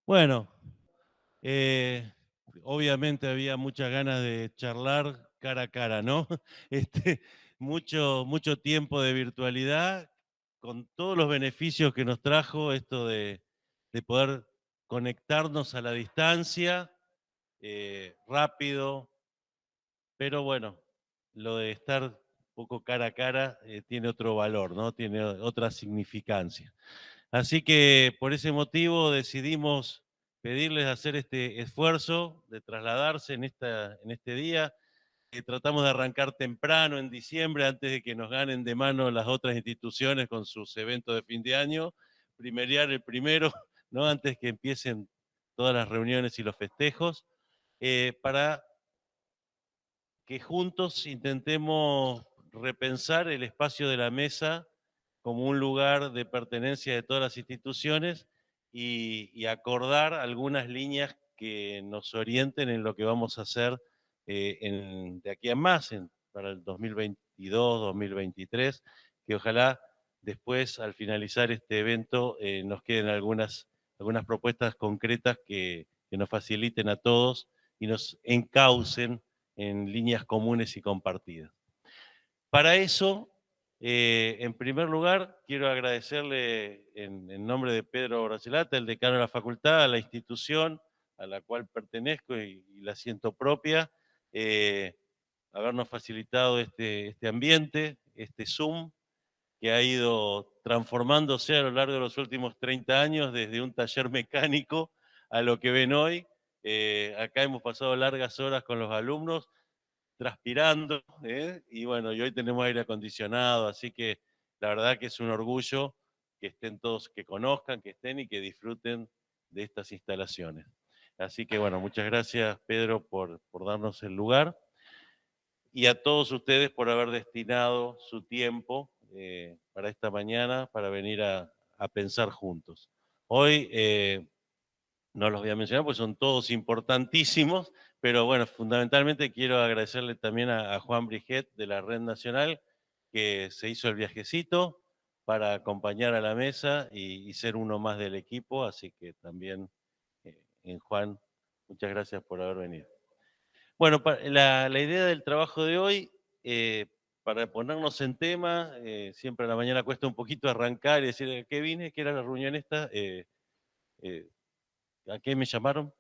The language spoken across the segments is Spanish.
Bueno, eh, obviamente había muchas ganas de charlar cara a cara, ¿no? Este, mucho tiempo de virtualidad, con todos los beneficios que nos trajo esto de poder conectarnos a la distancia, rápido, pero bueno, lo de estar un poco cara a cara tiene otro valor, ¿no? Tiene otra significancia. Así que por ese motivo decidimos pedirles hacer este esfuerzo de trasladarse en este día. Tratamos de arrancar temprano en diciembre, antes de que nos ganen de mano las otras instituciones con sus eventos de fin de año, primerear el primero, ¿no? Antes que empiecen todas las reuniones y los festejos, para que juntos intentemos repensar el espacio de la mesa como un lugar de pertenencia de todas las instituciones y acordar algunas líneas que nos orienten en lo que vamos a hacer de aquí a más, para el 2022, 2023, que ojalá después, al finalizar este evento, nos queden algunas propuestas concretas que nos faciliten a todos y nos encaucen en líneas comunes y compartidas. Para eso, en primer lugar, quiero agradecerle en nombre de Pedro Bracelata, el decano de la facultad, a la institución a la cual pertenezco y la siento propia, eh, habernos facilitado este ambiente, este Zoom, que ha ido transformándose a lo largo de los últimos 30 años desde un taller mecánico a lo que ven hoy. Acá hemos pasado largas horas con los alumnos transpirando, y bueno, y hoy tenemos aire acondicionado, así que la verdad que es un orgullo que estén todos, que conozcan, que estén y que disfruten de estas instalaciones. Así que bueno, muchas gracias Pedro por darnos el lugar y a todos ustedes por haber destinado su tiempo para esta mañana, para venir a pensar juntos. Hoy no los voy a mencionar porque son todos importantísimos, pero bueno, fundamentalmente quiero agradecerle también a Juan Briget de la Red Nacional, que se hizo el viajecito para acompañar a la mesa y ser uno más del equipo, así que también en Juan, muchas gracias por haber venido. Bueno, la idea del trabajo de hoy, eh, para ponernos en tema, siempre a la mañana cuesta un poquito arrancar y decir, ¿a qué vine? ¿Qué era la reunión esta? Eh, ¿A qué me llamaron?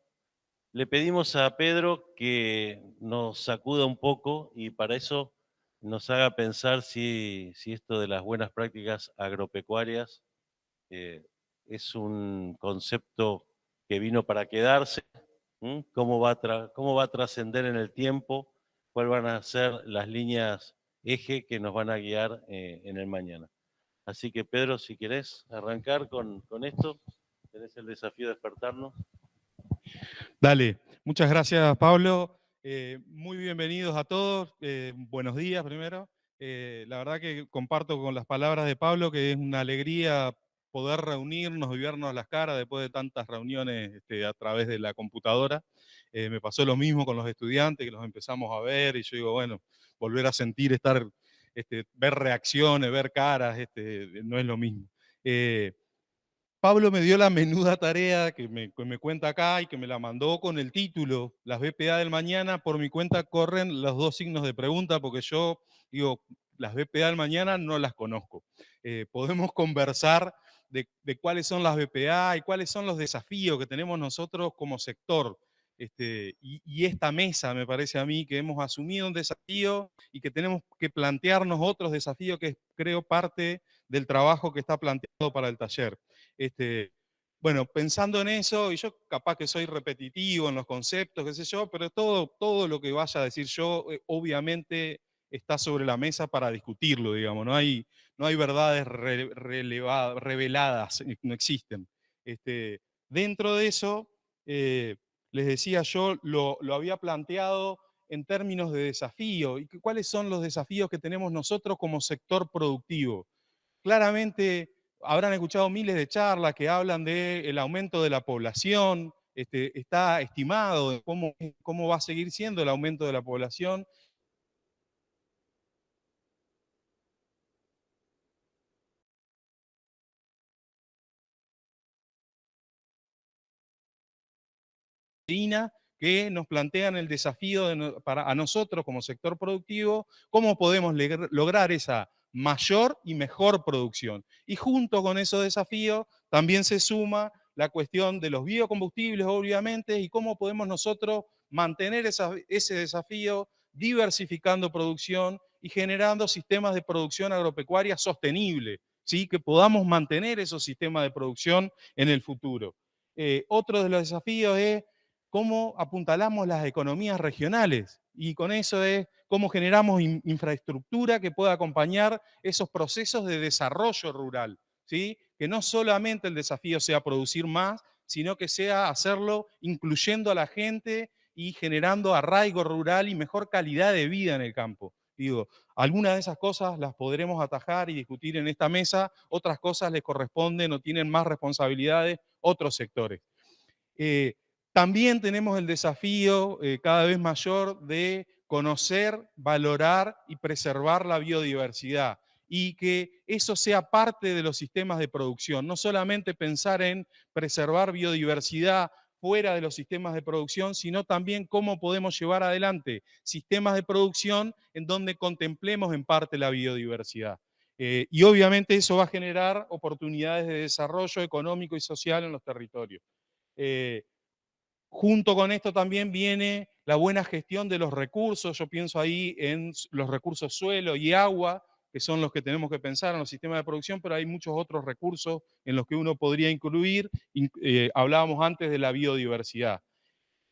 Le pedimos a Pedro que nos sacuda un poco y para eso nos haga pensar si esto de las buenas prácticas agropecuarias eh, es un concepto que vino para quedarse. ¿Cómo va a trascender en el tiempo? ¿Cuáles van a ser las líneas eje que nos van a guiar en el mañana? Así que Pedro, si querés arrancar con esto, tenés el desafío de despertarnos. Dale, muchas gracias Pablo. Muy bienvenidos a todos. Buenos días primero. La verdad que comparto con las palabras de Pablo que es una alegría poder reunirnos y vernos las caras después de tantas reuniones a través de la computadora. Me pasó lo mismo con los estudiantes, que los empezamos a ver y yo digo, bueno, volver a sentir, ver reacciones, ver caras, no es lo mismo. Pablo me dio la menuda tarea que me cuenta acá y que me la mandó con el título, las BPA del mañana. Por mi cuenta corren los dos signos de pregunta porque yo digo, las BPA del mañana no las conozco. Podemos conversar de cuáles son las BPA y cuáles son los desafíos que tenemos nosotros como sector. Y esta mesa, me parece a mí, que hemos asumido un desafío y que tenemos que plantearnos otros desafíos que es, creo, parte del trabajo que está planteado para el taller. Este, bueno, pensando en eso, y yo capaz que soy repetitivo en los conceptos, qué sé yo, pero todo lo que vaya a decir yo, obviamente está sobre la mesa para discutirlo, digamos. No hay verdades reveladas, no existen. Dentro de eso, eh, les decía yo, lo había planteado en términos de desafío. ¿Y cuáles son los desafíos que tenemos nosotros como sector productivo? Claramente habrán escuchado miles de charlas que hablan del aumento de la población, está estimado cómo va a seguir siendo el aumento de la población. que nos plantean el desafío para a nosotros como sector productivo, cómo podemos lograr esa mayor y mejor producción. Y junto con esos desafíos también se suma la cuestión de los biocombustibles, obviamente, y cómo podemos nosotros mantener ese desafío diversificando producción y generando sistemas de producción agropecuaria sostenible, ¿sí? Que podamos mantener esos sistemas de producción en el futuro. Otro de los desafíos es cómo apuntalamos las economías regionales y con eso es cómo generamos infraestructura que pueda acompañar esos procesos de desarrollo rural, ¿sí? Que no solamente el desafío sea producir más, sino que sea hacerlo incluyendo a la gente y generando arraigo rural y mejor calidad de vida en el campo. Digo, algunas de esas cosas las podremos atajar y discutir en esta mesa, otras cosas les corresponden o tienen más responsabilidades otros sectores. Eh, También tenemos el desafío cada vez mayor de conocer, valorar y preservar la biodiversidad y que eso sea parte de los sistemas de producción, no solamente pensar en preservar biodiversidad fuera de los sistemas de producción, sino también cómo podemos llevar adelante sistemas de producción en donde contemplemos en parte la biodiversidad. Y obviamente eso va a generar oportunidades de desarrollo económico y social en los territorios. Eh, Junto con esto también viene la buena gestión de los recursos. Yo pienso ahí en los recursos suelo y agua, que son los que tenemos que pensar en los sistemas de producción, pero hay muchos otros recursos en los que uno podría incluir. Hablábamos antes de la biodiversidad.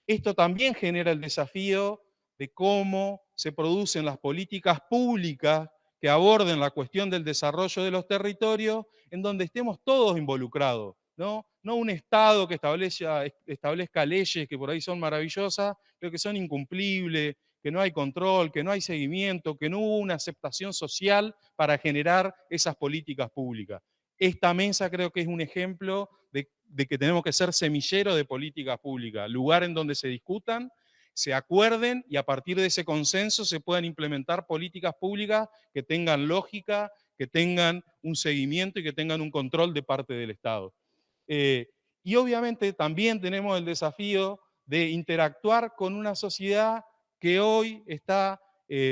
Esto también genera el desafío de cómo se producen las políticas públicas que aborden la cuestión del desarrollo de los territorios en donde estemos todos involucrados, ¿no? No un Estado que establezca leyes que por ahí son maravillosas, pero que son incumplibles, que no hay control, que no hay seguimiento, que no hubo una aceptación social para generar esas políticas públicas. Esta mesa creo que es un ejemplo de que tenemos que ser semillero de políticas públicas, lugar en donde se discutan, se acuerden y a partir de ese consenso se puedan implementar políticas públicas que tengan lógica, que tengan un seguimiento y que tengan un control de parte del Estado. Y obviamente también tenemos el desafío de interactuar con una sociedad que hoy está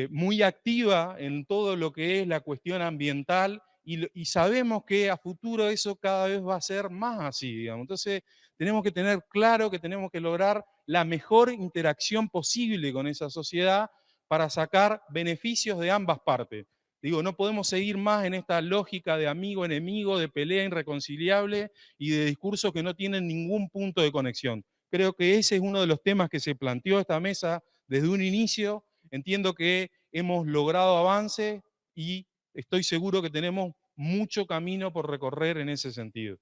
muy activa en todo lo que es la cuestión ambiental y sabemos que a futuro eso cada vez va a ser más así, digamos. Entonces tenemos que tener claro que tenemos que lograr la mejor interacción posible con esa sociedad para sacar beneficios de ambas partes. Digo, no podemos seguir más en esta lógica de amigo-enemigo, de pelea irreconciliable y de discursos que no tienen ningún punto de conexión. Creo que ese es uno de los temas que se planteó esta mesa desde un inicio. Entiendo que hemos logrado avances y estoy seguro que tenemos mucho camino por recorrer en ese sentido.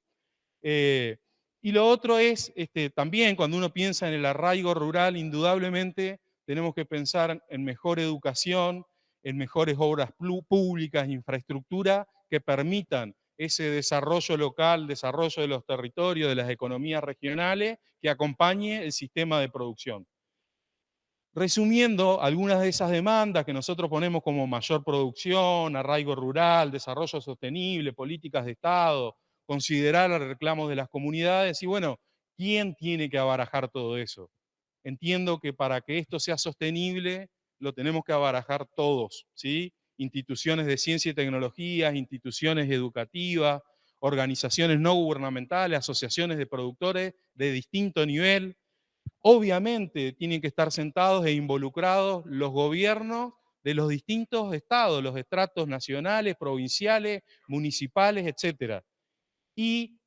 Y lo otro es, también cuando uno piensa en el arraigo rural, indudablemente tenemos que pensar en mejor educación, en mejores obras públicas, infraestructura que permitan ese desarrollo local, desarrollo de los territorios, de las economías regionales, que acompañe el sistema de producción. Resumiendo algunas de esas demandas que nosotros ponemos como mayor producción, arraigo rural, desarrollo sostenible, políticas de Estado, considerar los reclamos de las comunidades y bueno, ¿quién tiene que abarajar todo eso? Entiendo que para que esto sea sostenible lo tenemos que abarajar todos, ¿sí? Instituciones de ciencia y tecnología, instituciones educativas, organizaciones no gubernamentales, asociaciones de productores de distinto nivel. Obviamente tienen que estar sentados e involucrados los gobiernos de los distintos estados, los estratos nacionales, provinciales, municipales, etcétera. Y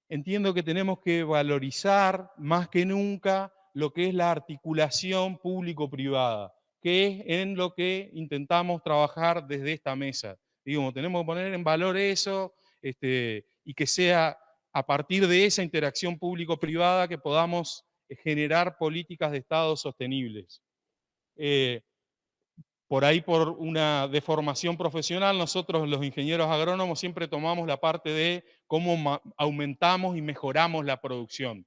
entiendo que tenemos que valorizar más que nunca lo que es la articulación público-privada, que es en lo que intentamos trabajar desde esta mesa. Digo, tenemos que poner en valor eso y que sea a partir de esa interacción público-privada que podamos generar políticas de Estado sostenibles. Eh, por ahí, por una deformación profesional, nosotros los ingenieros agrónomos siempre tomamos la parte de cómo aumentamos y mejoramos la producción.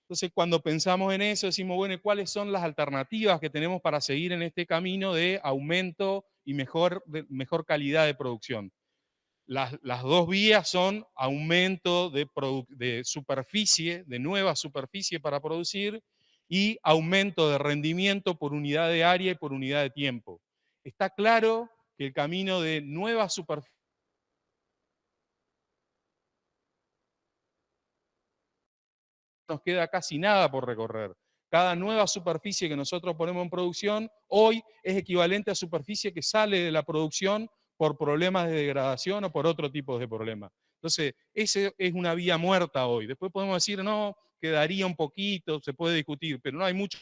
Entonces, cuando pensamos en eso, decimos, bueno, ¿cuáles son las alternativas que tenemos para seguir en este camino de aumento y mejor calidad de producción? Las dos vías son aumento de superficie, de nueva superficie para producir, y aumento de rendimiento por unidad de área y por unidad de tiempo. Está claro que el camino de nuevas superficies nos queda casi nada por recorrer. Cada nueva superficie que nosotros ponemos en producción hoy es equivalente a superficie que sale de la producción por problemas de degradación o por otro tipo de problemas. Entonces, esa es una vía muerta hoy. Después podemos decir, no, quedaría un poquito, se puede discutir, pero no hay mucho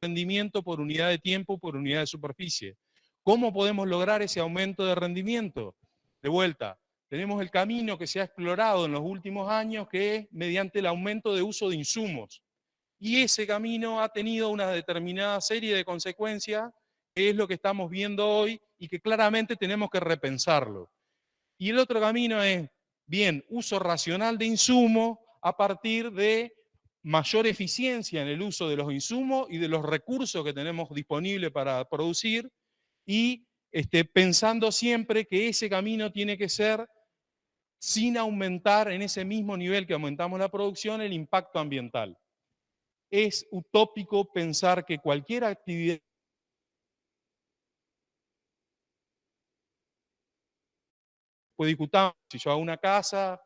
rendimiento por unidad de tiempo, por unidad de superficie. ¿Cómo podemos lograr ese aumento de rendimiento? De vuelta, tenemos el camino que se ha explorado en los últimos años, que es mediante el aumento de uso de insumos. Y ese camino ha tenido una determinada serie de consecuencias, que es lo que estamos viendo hoy y que claramente tenemos que repensarlo. Y el otro camino es, bien, uso racional de insumos a partir de mayor eficiencia en el uso de los insumos y de los recursos que tenemos disponibles para producir, y pensando siempre que ese camino tiene que ser sin aumentar en ese mismo nivel que aumentamos la producción el impacto ambiental. Es utópico pensar que cualquier actividad, pues discutamos, si yo hago una casa,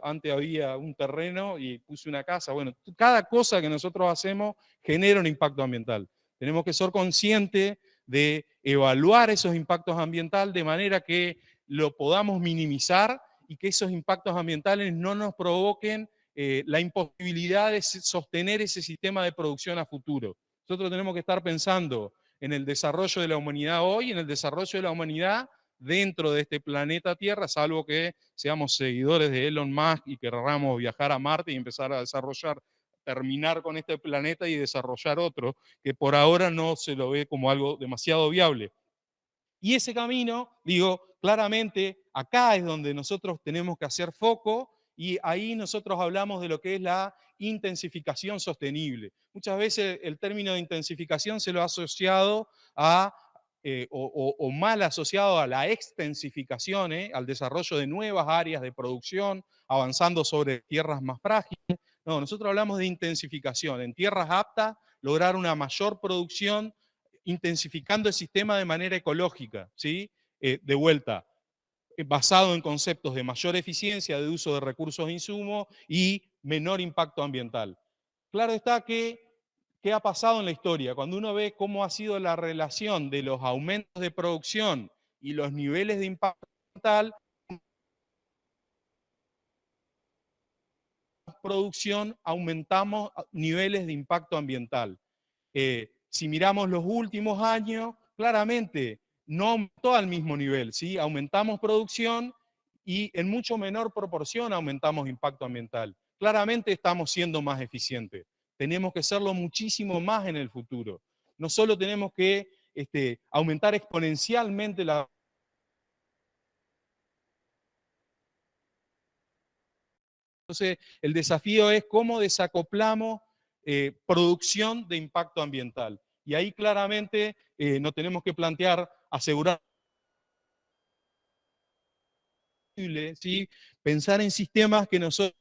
antes había un terreno y puse una casa, bueno, cada cosa que nosotros hacemos genera un impacto ambiental. Tenemos que ser conscientes de evaluar esos impactos ambientales de manera que lo podamos minimizar y que esos impactos ambientales no nos provoquen la imposibilidad de sostener ese sistema de producción a futuro. Nosotros tenemos que estar pensando en el desarrollo de la humanidad hoy, en el desarrollo de la humanidad dentro de este planeta Tierra, salvo que seamos seguidores de Elon Musk y querramos viajar a Marte y empezar a desarrollar, terminar con este planeta y desarrollar otro, que por ahora no se lo ve como algo demasiado viable. Y ese camino, digo, claramente acá es donde nosotros tenemos que hacer foco, y ahí nosotros hablamos de lo que es la intensificación sostenible. Muchas veces el término de intensificación se lo ha asociado a, o mal asociado a la extensificación, al desarrollo de nuevas áreas de producción, avanzando sobre tierras más frágiles. No, nosotros hablamos de intensificación. En tierras aptas, lograr una mayor producción intensificando el sistema de manera ecológica, ¿sí? De vuelta, basado en conceptos de mayor eficiencia de uso de recursos e insumos y menor impacto ambiental. Claro está que, ¿qué ha pasado en la historia? Cuando uno ve cómo ha sido la relación de los aumentos de producción y los niveles de impacto ambiental, producción aumentamos niveles de impacto ambiental. Si miramos los últimos años, claramente no aumentó al mismo nivel, ¿sí? Aumentamos producción y en mucho menor proporción aumentamos impacto ambiental. Claramente estamos siendo más eficientes. Tenemos que serlo muchísimo más en el futuro. No solo tenemos que aumentar exponencialmente la... Entonces, el desafío es cómo desacoplamos producción de impacto ambiental. Y ahí claramente nos tenemos que plantear asegurar, ¿sí? Pensar en sistemas que nosotros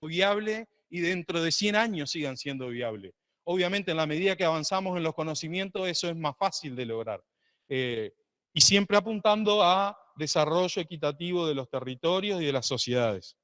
viables y dentro de 100 años sigan siendo viables. Obviamente, en la medida que avanzamos en los conocimientos, eso es más fácil de lograr. Y siempre apuntando a desarrollo equitativo de los territorios y de las sociedades.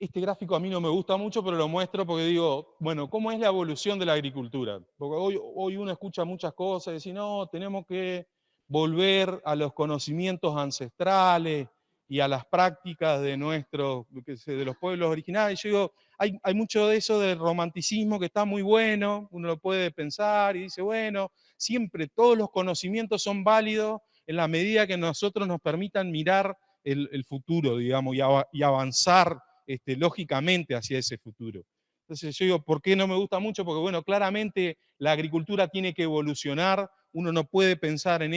Este gráfico a mí no me gusta mucho, pero lo muestro porque digo, bueno, ¿cómo es la evolución de la agricultura? Porque hoy uno escucha muchas cosas y dice, no, tenemos que volver a los conocimientos ancestrales y a las prácticas de de los pueblos originarios. Yo digo, hay mucho de eso del romanticismo que está muy bueno, uno lo puede pensar y dice, bueno, siempre todos los conocimientos son válidos en la medida que nosotros nos permitan mirar el futuro, digamos, y avanzar lógicamente hacia ese futuro. Entonces yo digo, ¿por qué no me gusta mucho? Porque bueno, claramente la agricultura tiene que evolucionar, uno no puede pensar en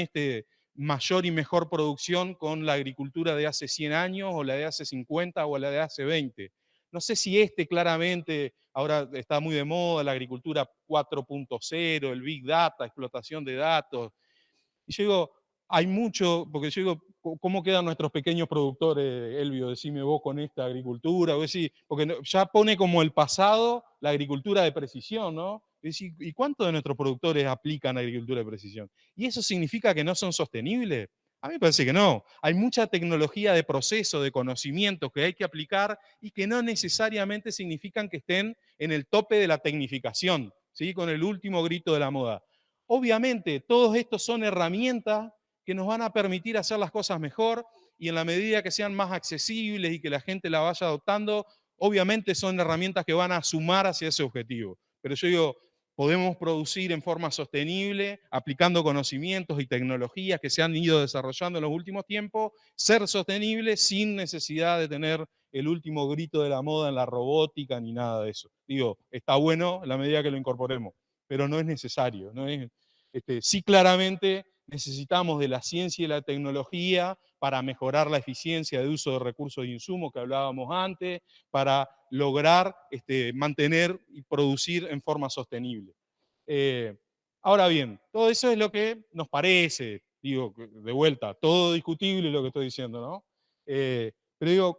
mayor y mejor producción con la agricultura de hace 100 años o la de hace 50 o la de hace 20. No sé si claramente, ahora está muy de moda la agricultura 4.0, el Big Data, explotación de datos. Y yo digo, hay mucho, porque yo digo, ¿cómo quedan nuestros pequeños productores, Elvio? Decime vos con esta agricultura, porque ya pone como el pasado la agricultura de precisión, ¿no? ¿Y cuántos de nuestros productores aplican agricultura de precisión? ¿Y eso significa que no son sostenibles? A mí me parece que no. Hay mucha tecnología de proceso, de conocimientos que hay que aplicar y que no necesariamente significan que estén en el tope de la tecnificación, ¿sí? Con el último grito de la moda. Obviamente, todos estos son herramientas que nos van a permitir hacer las cosas mejor y en la medida que sean más accesibles y que la gente la vaya adoptando, obviamente son herramientas que van a sumar hacia ese objetivo. Pero yo digo, podemos producir en forma sostenible, aplicando conocimientos y tecnologías que se han ido desarrollando en los últimos tiempos, ser sostenible sin necesidad de tener el último grito de la moda en la robótica ni nada de eso. Digo, está bueno en la medida que lo incorporemos, pero no es necesario. Sí, claramente necesitamos de la ciencia y la tecnología para mejorar la eficiencia de uso de recursos e insumos que hablábamos antes, para lograr mantener y producir en forma sostenible. Ahora bien, todo eso es lo que nos parece, digo, de vuelta, todo discutible lo que estoy diciendo, ¿no? Pero digo,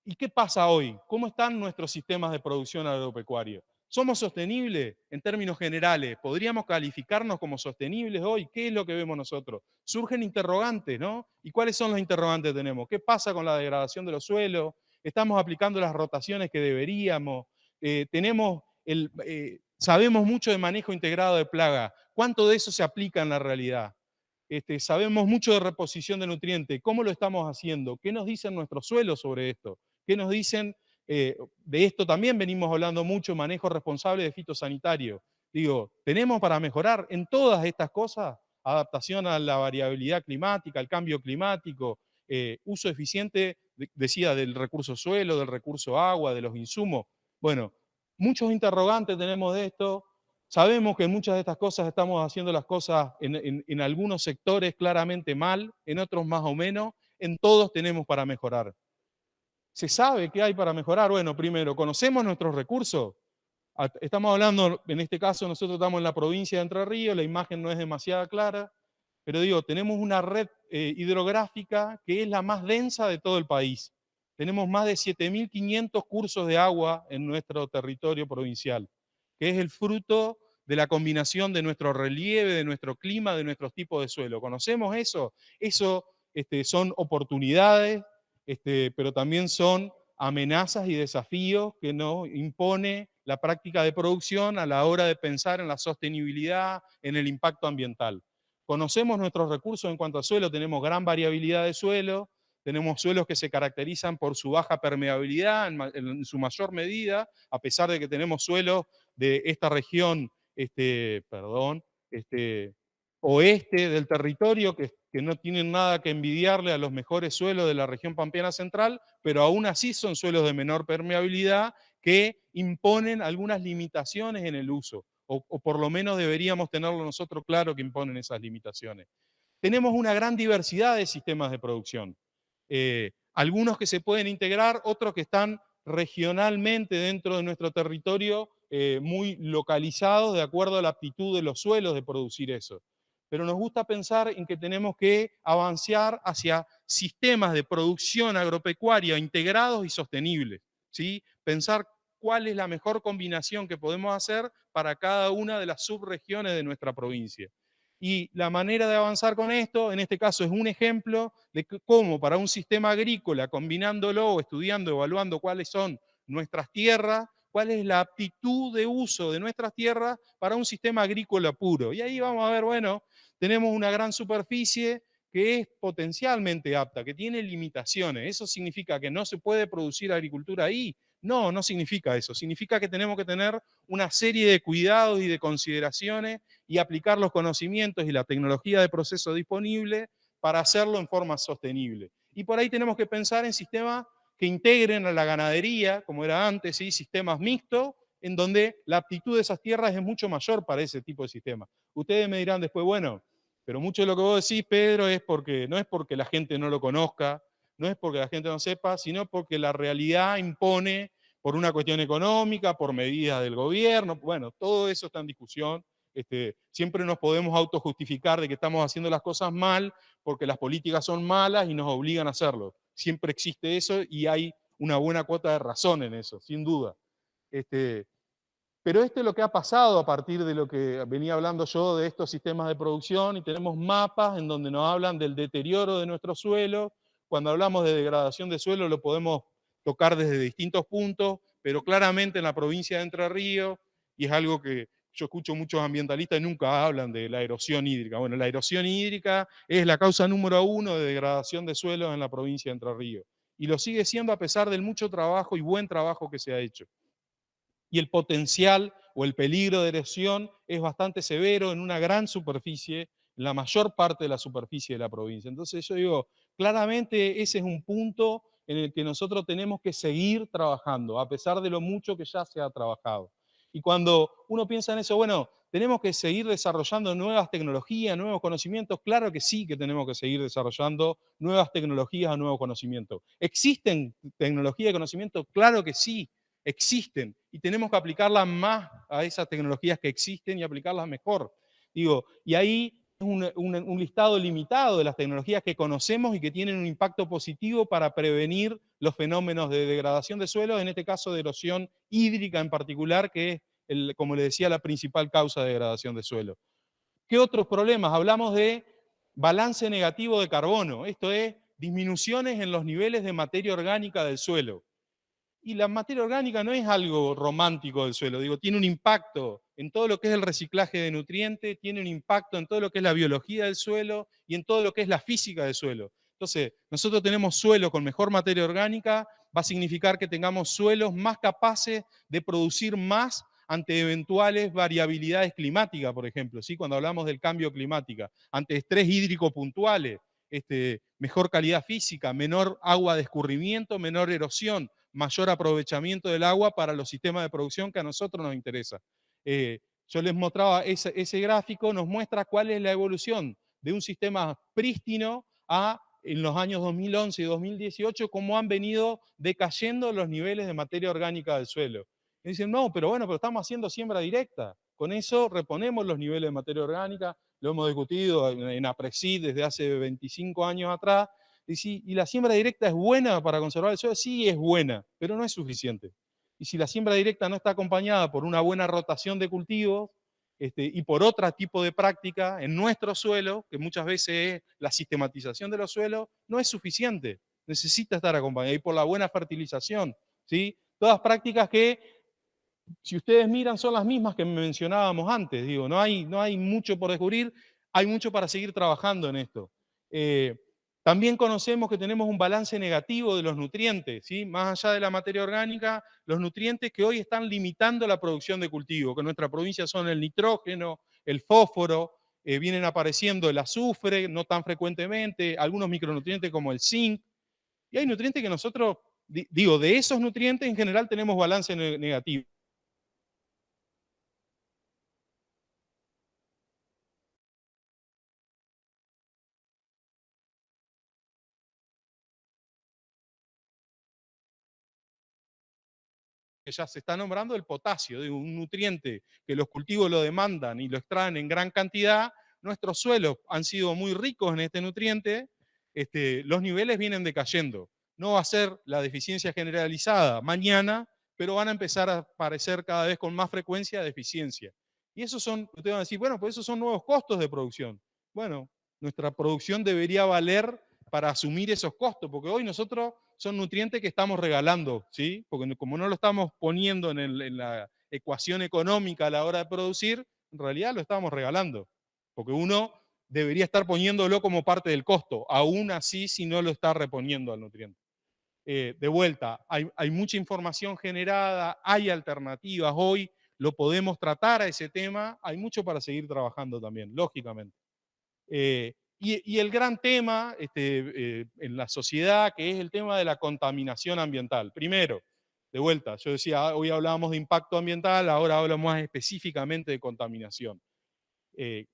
¿y qué pasa hoy? ¿Cómo están nuestros sistemas de producción agropecuaria? ¿Somos sostenibles en términos generales? ¿Podríamos calificarnos como sostenibles hoy? ¿Qué es lo que vemos nosotros? Surgen interrogantes, ¿no? ¿Y cuáles son los interrogantes que tenemos? ¿Qué pasa con la degradación de los suelos? ¿Estamos aplicando las rotaciones que deberíamos? Sabemos mucho de manejo integrado de plaga. ¿Cuánto de eso se aplica en la realidad? Sabemos mucho de reposición de nutrientes. ¿Cómo lo estamos haciendo? ¿Qué nos dicen nuestros suelos sobre esto? ¿Qué nos dicen? De esto también venimos hablando mucho, manejo responsable de fitosanitario. Digo, tenemos para mejorar en todas estas cosas, adaptación a la variabilidad climática, al cambio climático, uso eficiente, decía, del recurso suelo, del recurso agua, de los insumos. Bueno, muchos interrogantes tenemos de esto. Sabemos que en muchas de estas cosas estamos haciendo las cosas en algunos sectores claramente mal, en otros más o menos, en todos tenemos para mejorar. ¿Se sabe qué hay para mejorar? Bueno, primero, ¿conocemos nuestros recursos? Estamos hablando, en este caso nosotros estamos en la provincia de Entre Ríos, la imagen no es demasiado clara, pero digo, tenemos una red hidrográfica que es la más densa de todo el país. Tenemos más de 7.500 cursos de agua en nuestro territorio provincial, que es el fruto de la combinación de nuestro relieve, de nuestro clima, de nuestros tipos de suelo. ¿Conocemos eso? Eso son oportunidades, pero también son amenazas y desafíos que nos impone la práctica de producción a la hora de pensar en la sostenibilidad, en el impacto ambiental. Conocemos nuestros recursos en cuanto a suelo, tenemos gran variabilidad de suelo, tenemos suelos que se caracterizan por su baja permeabilidad en su mayor medida, a pesar de que tenemos suelos de esta región, oeste del territorio, que no tienen nada que envidiarle a los mejores suelos de la región pampeana central, pero aún así son suelos de menor permeabilidad que imponen algunas limitaciones en el uso, o por lo menos deberíamos tenerlo nosotros claro que imponen esas limitaciones. Tenemos una gran diversidad de sistemas de producción, algunos que se pueden integrar, otros que están regionalmente dentro de nuestro territorio muy localizados de acuerdo a la aptitud de los suelos de producir eso. Pero nos gusta pensar en que tenemos que avanzar hacia sistemas de producción agropecuaria integrados y sostenibles, ¿sí? Pensar cuál es la mejor combinación que podemos hacer para cada una de las subregiones de nuestra provincia. Y la manera de avanzar con esto, en este caso, es un ejemplo de cómo para un sistema agrícola, combinándolo, estudiando, evaluando cuáles son nuestras tierras, cuál es la aptitud de uso de nuestras tierras para un sistema agrícola puro. Y ahí vamos a ver, bueno, tenemos una gran superficie que es potencialmente apta, que tiene limitaciones. ¿Eso significa que no se puede producir agricultura ahí? No, no significa eso. Significa que tenemos que tener una serie de cuidados y de consideraciones y aplicar los conocimientos y la tecnología de proceso disponible para hacerlo en forma sostenible. Y por ahí tenemos que pensar en sistemas que integren a la ganadería, como era antes, ¿sí? Sistemas mixtos, en donde la aptitud de esas tierras es mucho mayor para ese tipo de sistema. Ustedes me dirán después, bueno, pero mucho de lo que vos decís, Pedro, no es porque la gente no lo conozca, no es porque la gente no sepa, sino porque la realidad impone por una cuestión económica, por medidas del gobierno. Bueno, todo eso está en discusión. Siempre nos podemos autojustificar de que estamos haciendo las cosas mal porque las políticas son malas y nos obligan a hacerlo. Siempre existe eso y hay una buena cuota de razón en eso, sin duda. Pero esto es lo que ha pasado a partir de lo que venía hablando yo de estos sistemas de producción, y tenemos mapas en donde nos hablan del deterioro de nuestro suelo. Cuando hablamos de degradación de suelo lo podemos tocar desde distintos puntos, pero claramente en la provincia de Entre Ríos, y es algo que yo escucho muchos ambientalistas y nunca hablan de la erosión hídrica. Bueno, la erosión hídrica es la causa número 1 de degradación de suelos en la provincia de Entre Ríos, y lo sigue siendo a pesar del mucho trabajo y buen trabajo que se ha hecho. Y el potencial o el peligro de erosión es bastante severo en una gran superficie, en la mayor parte de la superficie de la provincia. Entonces yo digo, claramente ese es un punto en el que nosotros tenemos que seguir trabajando, a pesar de lo mucho que ya se ha trabajado. Y cuando uno piensa en eso, bueno, tenemos que seguir desarrollando nuevas tecnologías, nuevos conocimientos. Claro que sí que tenemos que seguir desarrollando nuevas tecnologías o nuevos conocimientos. ¿Existen tecnologías y conocimientos? Claro que sí, existen, y tenemos que aplicarlas más a esas tecnologías que existen y aplicarlas mejor. Y ahí es un listado limitado de las tecnologías que conocemos y que tienen un impacto positivo para prevenir los fenómenos de degradación de suelo, en este caso de erosión hídrica en particular, que es, como le decía, la principal causa de degradación de suelo. ¿Qué otros problemas? Hablamos de balance negativo de carbono, esto es, disminuciones en los niveles de materia orgánica del suelo. Y la materia orgánica no es algo romántico del suelo, tiene un impacto en todo lo que es el reciclaje de nutrientes, tiene un impacto en todo lo que es la biología del suelo y en todo lo que es la física del suelo. Entonces, nosotros tenemos suelo con mejor materia orgánica, va a significar que tengamos suelos más capaces de producir más ante eventuales variabilidades climáticas, por ejemplo, ¿sí? Cuando hablamos del cambio climático, ante estrés hídrico puntuales, mejor calidad física, menor agua de escurrimiento, menor erosión, mayor aprovechamiento del agua para los sistemas de producción que a nosotros nos interesa. Yo les mostraba ese gráfico, nos muestra cuál es la evolución de un sistema prístino a, en los años 2011 y 2018, cómo han venido decayendo los niveles de materia orgánica del suelo. Y dicen, no, pero bueno, pero estamos haciendo siembra directa. Con eso reponemos los niveles de materia orgánica, lo hemos discutido en APRESID desde hace 25 años atrás. ¿Y la siembra directa es buena para conservar el suelo? Sí, es buena, pero no es suficiente. Y si la siembra directa no está acompañada por una buena rotación de cultivos y por otro tipo de práctica en nuestro suelo, que muchas veces es la sistematización de los suelos, no es suficiente. Necesita estar acompañada. Y por la buena fertilización, ¿sí? Todas prácticas que, si ustedes miran, son las mismas que mencionábamos antes. No hay mucho por descubrir, hay mucho para seguir trabajando en esto. También conocemos que tenemos un balance negativo de los nutrientes, ¿sí? Más allá de la materia orgánica, los nutrientes que hoy están limitando la producción de cultivo, que en nuestra provincia son el nitrógeno, el fósforo, vienen apareciendo el azufre, no tan frecuentemente, algunos micronutrientes como el zinc, y hay nutrientes que nosotros, de esos nutrientes en general tenemos balance negativo. Que ya se está nombrando el potasio, un nutriente que los cultivos lo demandan y lo extraen en gran cantidad. Nuestros suelos han sido muy ricos en este nutriente, los niveles vienen decayendo. No va a ser la deficiencia generalizada mañana, pero van a empezar a aparecer cada vez con más frecuencia deficiencia. Y esos son, ustedes van a decir, bueno, pues esos son nuevos costos de producción. Bueno, nuestra producción debería valer para asumir esos costos, porque hoy nosotros son nutrientes que estamos regalando, ¿sí? Porque como no lo estamos poniendo en la ecuación económica a la hora de producir, en realidad lo estamos regalando, porque uno debería estar poniéndolo como parte del costo, aún así si no lo está reponiendo al nutriente. De vuelta, hay mucha información generada, hay alternativas, hoy lo podemos tratar a ese tema, hay mucho para seguir trabajando también, lógicamente. Y el gran tema en la sociedad, que es el tema de la contaminación ambiental. Primero, de vuelta, yo decía, hoy hablábamos de impacto ambiental, ahora hablamos más específicamente de contaminación.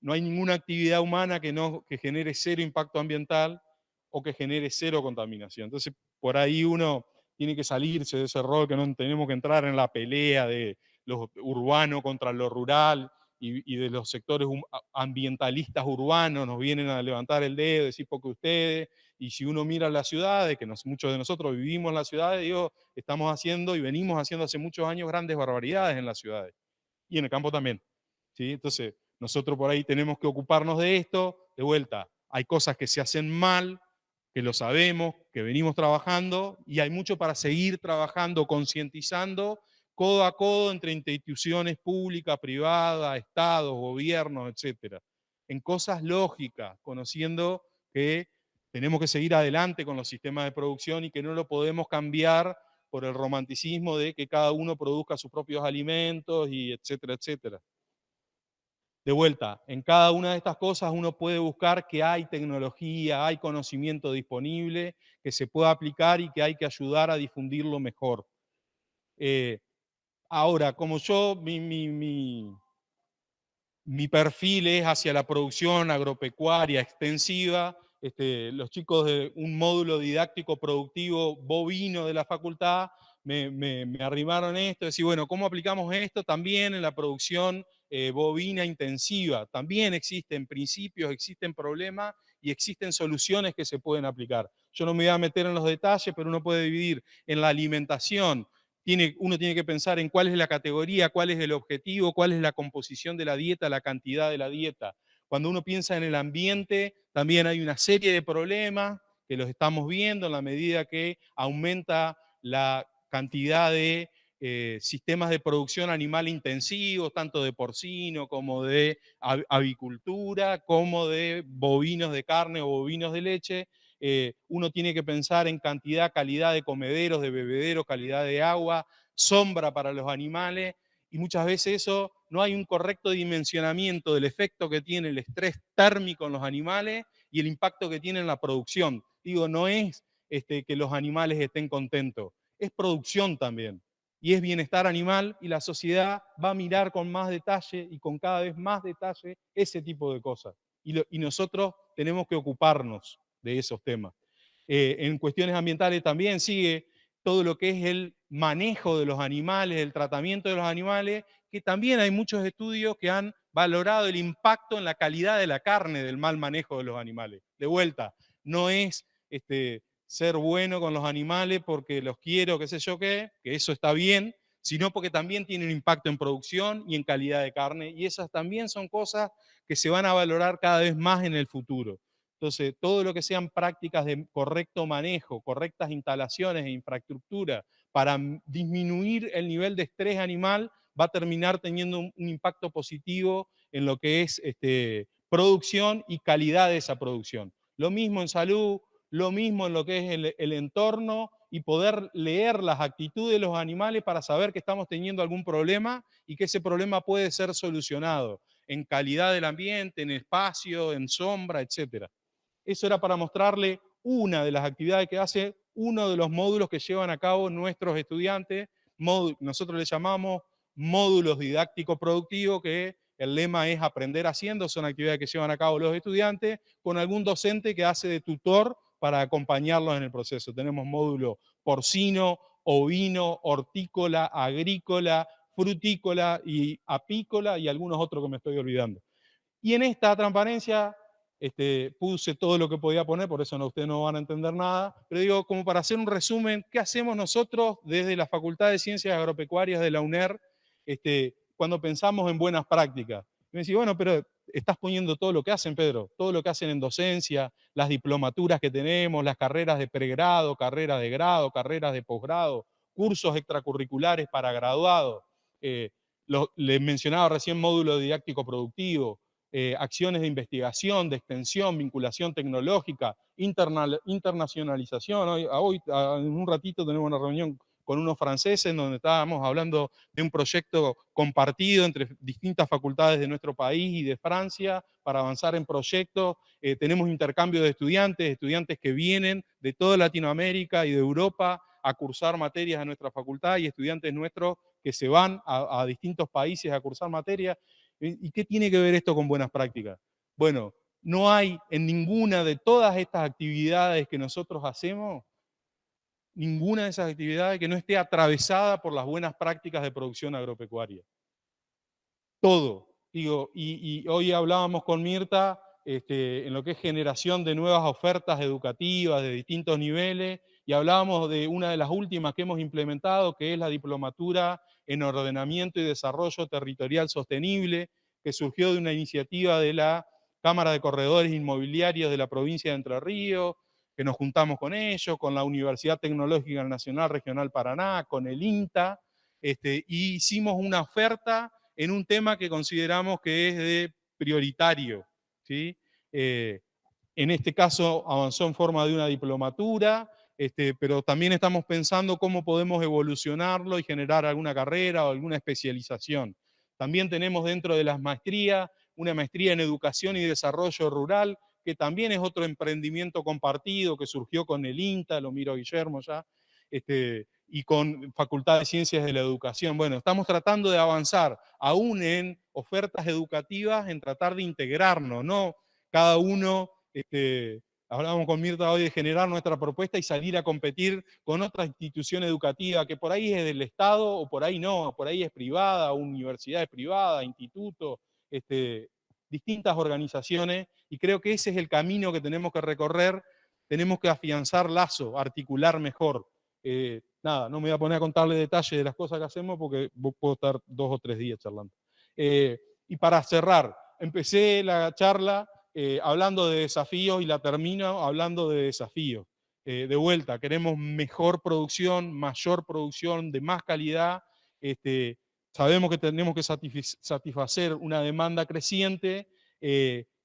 No hay ninguna actividad humana que genere cero impacto ambiental o que genere cero contaminación. Entonces, por ahí uno tiene que salirse de ese rol, que no tenemos que entrar en la pelea de lo urbano contra lo rural, y de los sectores ambientalistas urbanos nos vienen a levantar el dedo, decir porque ustedes, y si uno mira las ciudades, que muchos de nosotros vivimos en las ciudades, digo, estamos haciendo y venimos haciendo hace muchos años grandes barbaridades en las ciudades y en el campo también, ¿sí? Entonces, nosotros por ahí tenemos que ocuparnos de esto. De vuelta, hay cosas que se hacen mal, que lo sabemos, que venimos trabajando, y hay mucho para seguir trabajando, concientizando, codo a codo entre instituciones públicas, privadas, estados, gobiernos, etcétera, en cosas lógicas, conociendo que tenemos que seguir adelante con los sistemas de producción y que no lo podemos cambiar por el romanticismo de que cada uno produzca sus propios alimentos y etcétera, etcétera. De vuelta, en cada una de estas cosas uno puede buscar que hay tecnología, hay conocimiento disponible, que se pueda aplicar y que hay que ayudar a difundirlo mejor. Ahora, como yo, mi perfil es hacia la producción agropecuaria extensiva, los chicos de un módulo didáctico productivo bovino de la facultad me arrimaron esto, decir, bueno, ¿cómo aplicamos esto también en la producción bovina intensiva? También existen principios, existen problemas y existen soluciones que se pueden aplicar. Yo no me voy a meter en los detalles, pero uno puede dividir en la alimentación. Uno tiene que pensar en cuál es la categoría, cuál es el objetivo, cuál es la composición de la dieta, la cantidad de la dieta. Cuando uno piensa en el ambiente, también hay una serie de problemas que los estamos viendo en la medida que aumenta la cantidad de sistemas de producción animal intensivos, tanto de porcino como de avicultura, como de bovinos de carne o bovinos de leche. Uno tiene que pensar en cantidad, calidad de comederos, de bebederos, calidad de agua, sombra para los animales, y muchas veces eso no hay un correcto dimensionamiento del efecto que tiene el estrés térmico en los animales y el impacto que tiene en la producción. Digo, no es que los animales estén contentos, es producción también. Y es bienestar animal, y la sociedad va a mirar con más detalle y con cada vez más detalle ese tipo de cosas. Y nosotros tenemos que ocuparnos de esos temas. En cuestiones ambientales también sigue todo lo que es el manejo de los animales, el tratamiento de los animales, que también hay muchos estudios que han valorado el impacto en la calidad de la carne del mal manejo de los animales. De vuelta, no es ser bueno con los animales porque los quiero, qué sé yo qué, que eso está bien, sino porque también tiene un impacto en producción y en calidad de carne, y esas también son cosas que se van a valorar cada vez más en el futuro. Entonces, todo lo que sean prácticas de correcto manejo, correctas instalaciones e infraestructura para disminuir el nivel de estrés animal, va a terminar teniendo un impacto positivo en lo que es producción y calidad de esa producción. Lo mismo en salud, lo mismo en lo que es el entorno, y poder leer las actitudes de los animales para saber que estamos teniendo algún problema y que ese problema puede ser solucionado en calidad del ambiente, en espacio, en sombra, etcétera. Eso era para mostrarle una de las actividades que hace uno de los módulos que llevan a cabo nuestros estudiantes. Nosotros le llamamos módulos didácticos productivos, que el lema es aprender haciendo. Son actividades que llevan a cabo los estudiantes con algún docente que hace de tutor para acompañarlos en el proceso. Tenemos módulo porcino, ovino, hortícola, agrícola, frutícola y apícola, y algunos otros que me estoy olvidando. Y en esta transparencia puse todo lo que podía poner, por eso ustedes no van a entender nada, pero digo, como para hacer un resumen, ¿qué hacemos nosotros desde la Facultad de Ciencias Agropecuarias de la UNER cuando pensamos en buenas prácticas? Y me decía, bueno, pero estás poniendo todo lo que hacen, Pedro, todo lo que hacen en docencia, las diplomaturas que tenemos, las carreras de pregrado, carreras de grado, carreras de posgrado, cursos extracurriculares para graduados. Les mencionaba recién módulo didáctico productivo, acciones de investigación, de extensión, vinculación tecnológica, internacionalización. Hoy, en un ratito, tenemos una reunión con unos franceses en donde estábamos hablando de un proyecto compartido entre distintas facultades de nuestro país y de Francia para avanzar en proyectos. Tenemos intercambio de estudiantes que vienen de toda Latinoamérica y de Europa a cursar materias a nuestra facultad, y estudiantes nuestros que se van a distintos países a cursar materias. ¿Y qué tiene que ver esto con buenas prácticas? Bueno, no hay en ninguna de todas estas actividades que nosotros hacemos, ninguna de esas actividades que no esté atravesada por las buenas prácticas de producción agropecuaria. Todo. Digo, y hoy hablábamos con Mirta en lo que es generación de nuevas ofertas educativas de distintos niveles, y hablábamos de una de las últimas que hemos implementado, que es la diplomatura en ordenamiento y desarrollo territorial sostenible, que surgió de una iniciativa de la Cámara de Corredores Inmobiliarios de la provincia de Entre Ríos, que nos juntamos con ellos, con la Universidad Tecnológica Nacional Regional Paraná, con el INTA, y hicimos una oferta en un tema que consideramos que es de prioritario, ¿sí? En este caso avanzó en forma de una diplomatura, pero también estamos pensando cómo podemos evolucionarlo y generar alguna carrera o alguna especialización. También tenemos dentro de las maestrías una maestría en educación y desarrollo rural, que también es otro emprendimiento compartido que surgió con el INTA, lo miro a Guillermo ya, y con Facultad de Ciencias de la Educación. Bueno, estamos tratando de avanzar aún en ofertas educativas, en tratar de integrarnos, no cada uno, hablábamos con Mirta hoy de generar nuestra propuesta y salir a competir con otra institución educativa que por ahí es del Estado o por ahí no, por ahí es privada, universidades privadas, institutos, distintas organizaciones, y creo que ese es el camino que tenemos que recorrer. Tenemos que afianzar lazo, articular mejor. Nada, no me voy a poner a contarle detalles de las cosas que hacemos porque puedo estar 2 o 3 días charlando. Y para cerrar, empecé la charla hablando de desafíos y la termino hablando de desafíos. De vuelta, queremos mejor producción, mayor producción, de más calidad. Sabemos que tenemos que satisfacer una demanda creciente.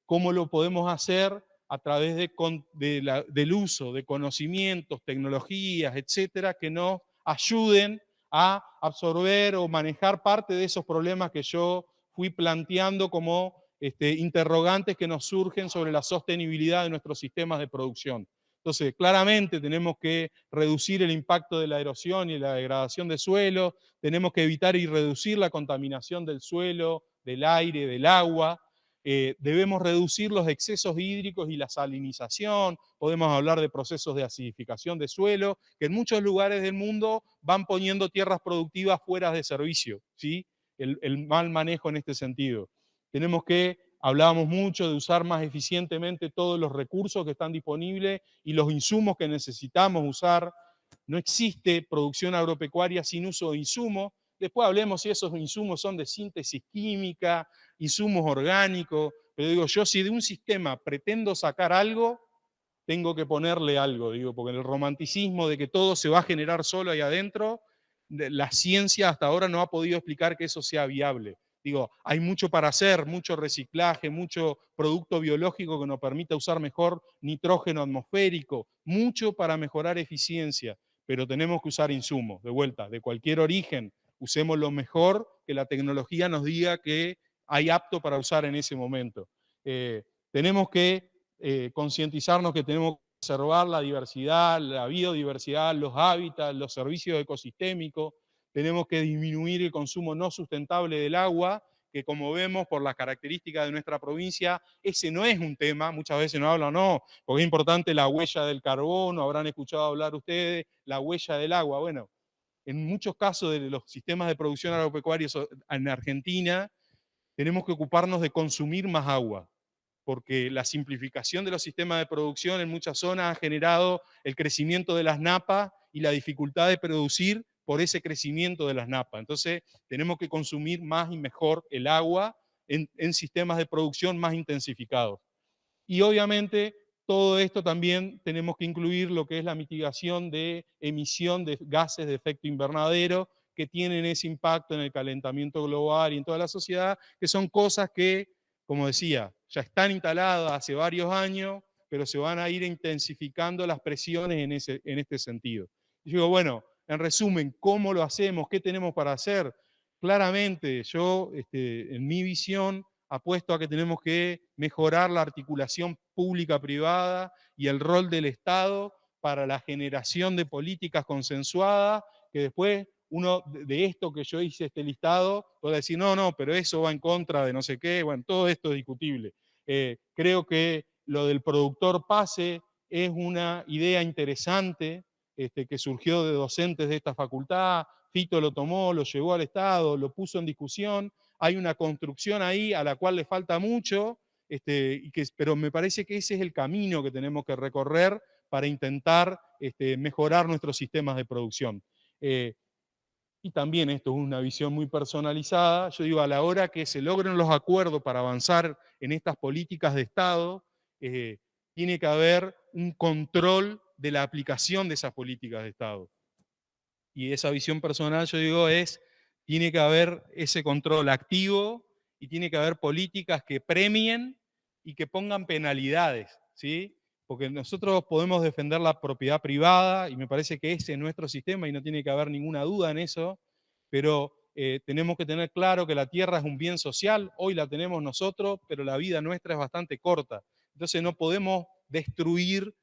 ¿Cómo lo podemos hacer? A través del uso de conocimientos, tecnologías, etcétera, que nos ayuden a absorber o manejar parte de esos problemas que yo fui planteando como interrogantes que nos surgen sobre la sostenibilidad de nuestros sistemas de producción. Entonces, claramente tenemos que reducir el impacto de la erosión y la degradación del suelo, tenemos que evitar y reducir la contaminación del suelo, del aire, del agua. Debemos reducir los excesos hídricos y la salinización, podemos hablar de procesos de acidificación de suelo, que en muchos lugares del mundo van poniendo tierras productivas fuera de servicio, ¿sí? El mal manejo en este sentido. Tenemos que, hablábamos mucho de usar más eficientemente todos los recursos que están disponibles y los insumos que necesitamos usar. No existe producción agropecuaria sin uso de insumos. Después hablemos si esos insumos son de síntesis química, insumos orgánicos, pero digo, yo si de un sistema pretendo sacar algo, tengo que ponerle algo, digo, porque el romanticismo de que todo se va a generar solo ahí adentro, la ciencia hasta ahora no ha podido explicar que eso sea viable. Digo, hay mucho para hacer, mucho reciclaje, mucho producto biológico que nos permita usar mejor nitrógeno atmosférico, mucho para mejorar eficiencia, pero tenemos que usar insumos, de vuelta, de cualquier origen, usemos lo mejor que la tecnología nos diga que hay apto para usar en ese momento. Tenemos que concientizarnos que tenemos que conservar la diversidad, la biodiversidad, los hábitats, los servicios ecosistémicos. Tenemos que disminuir el consumo no sustentable del agua, que como vemos por las características de nuestra provincia, ese no es un tema, muchas veces no hablan, no, porque es importante la huella del carbono, habrán escuchado hablar ustedes, la huella del agua. Bueno, en muchos casos de los sistemas de producción agropecuarios en Argentina, tenemos que ocuparnos de consumir más agua, porque la simplificación de los sistemas de producción en muchas zonas ha generado el crecimiento de las napas y la dificultad de producir por ese crecimiento de las napas. Entonces, tenemos que consumir más y mejor el agua en sistemas de producción más intensificados. Y obviamente todo esto también tenemos que incluir lo que es la mitigación de emisión de gases de efecto invernadero que tienen ese impacto en el calentamiento global y en toda la sociedad, que son cosas que, como decía, ya están instaladas hace varios años, pero se van a ir intensificando las presiones en este sentido. Y digo, bueno, en resumen, ¿cómo lo hacemos? ¿Qué tenemos para hacer? Claramente, yo, en mi visión, apuesto a que tenemos que mejorar la articulación pública-privada y el rol del Estado para la generación de políticas consensuadas, que después uno de esto que yo hice, este listado, puede decir, no, no, pero eso va en contra de no sé qué, bueno, todo esto es discutible. Creo que lo del productor PASE es una idea interesante que surgió de docentes de esta facultad. Fito lo tomó, lo llevó al Estado, lo puso en discusión. hay una construcción ahí a la cual le falta mucho, pero me parece que ese es el camino que tenemos que recorrer para intentar mejorar nuestros sistemas de producción. Y también esto es una visión muy personalizada. Yo digo, a la hora que se logren los acuerdos para avanzar en estas políticas de Estado, tiene que haber un control de la aplicación de esas políticas de Estado. Y esa visión personal, yo digo, tiene que haber ese control activo y tiene que haber políticas que premien y que pongan penalidades, ¿sí? Porque nosotros podemos defender la propiedad privada y me parece que ese es nuestro sistema y no tiene que haber ninguna duda en eso, pero tenemos que tener claro que la tierra es un bien social, hoy la tenemos nosotros, pero la vida nuestra es bastante corta. Entonces no podemos destruir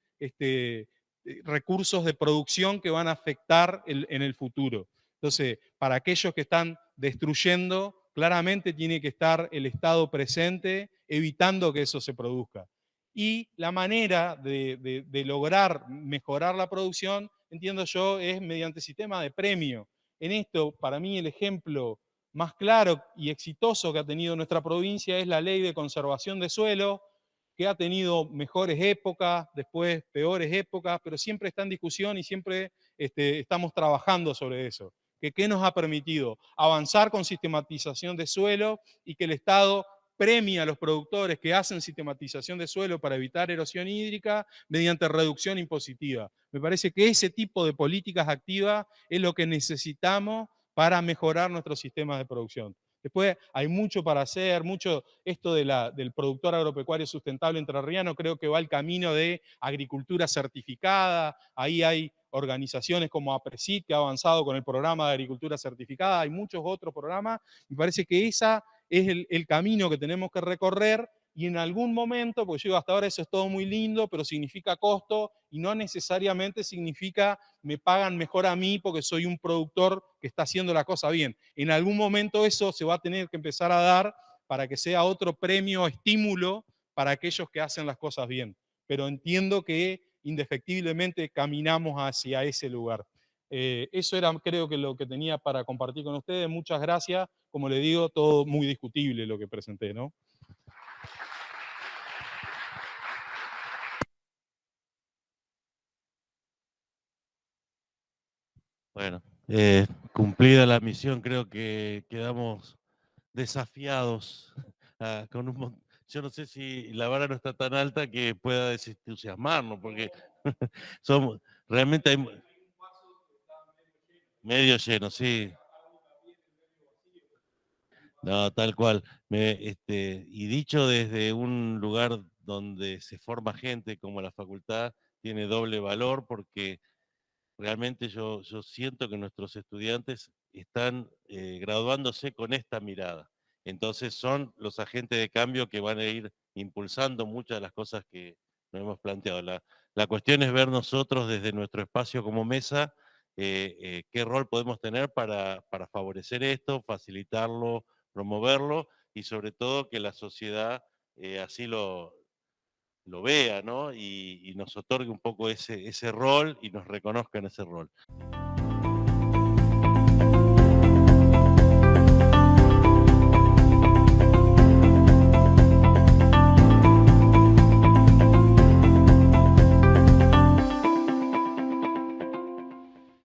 recursos de producción que van a afectar en el futuro. Entonces, para aquellos que están destruyendo, claramente tiene que estar el Estado presente, evitando que eso se produzca. Y la manera de lograr mejorar la producción, entiendo yo, es mediante sistema de premio. En esto, para mí, el ejemplo más claro y exitoso que ha tenido nuestra provincia es la ley de conservación de suelo, que ha tenido mejores épocas, después peores épocas, pero siempre está en discusión y siempre estamos trabajando sobre eso. ¿Qué nos ha permitido? Avanzar con sistematización de suelo y que el Estado premia a los productores que hacen sistematización de suelo para evitar erosión hídrica mediante reducción impositiva. Me parece que ese tipo de políticas activas es lo que necesitamos para mejorar nuestros sistemas de producción. Después hay mucho para hacer, esto del productor agropecuario sustentable entrerriano creo que va el camino de agricultura certificada, ahí hay organizaciones como APRESID que ha avanzado con el programa de agricultura certificada, hay muchos otros programas, me parece que ese es el camino que tenemos que recorrer y en algún momento, porque yo digo, hasta ahora eso es todo muy lindo, pero significa costo y no necesariamente significa me pagan mejor a mí porque soy un productor que está haciendo la cosa bien. En algún momento eso se va a tener que empezar a dar para que sea otro premio, estímulo para aquellos que hacen las cosas bien. Pero entiendo que indefectiblemente caminamos hacia ese lugar. Eso era, creo que lo que tenía para compartir con ustedes. Muchas gracias. Como le digo, todo muy discutible lo que presenté, ¿no? Bueno, cumplida la misión, creo que quedamos desafiados con yo no sé si la vara no está tan alta que pueda desentusiasmarnos, porque somos, realmente hay medio lleno, sí. No, tal cual. Y dicho desde un lugar donde se forma gente como la facultad, tiene doble valor porque realmente yo siento que nuestros estudiantes están graduándose con esta mirada. Entonces son los agentes de cambio que van a ir impulsando muchas de las cosas que nos hemos planteado. La cuestión es ver nosotros desde nuestro espacio como mesa qué rol podemos tener para favorecer esto, facilitarlo, promoverlo y sobre todo que la sociedad así lo vea, ¿no? Y nos otorgue un poco ese rol y nos reconozca en ese rol.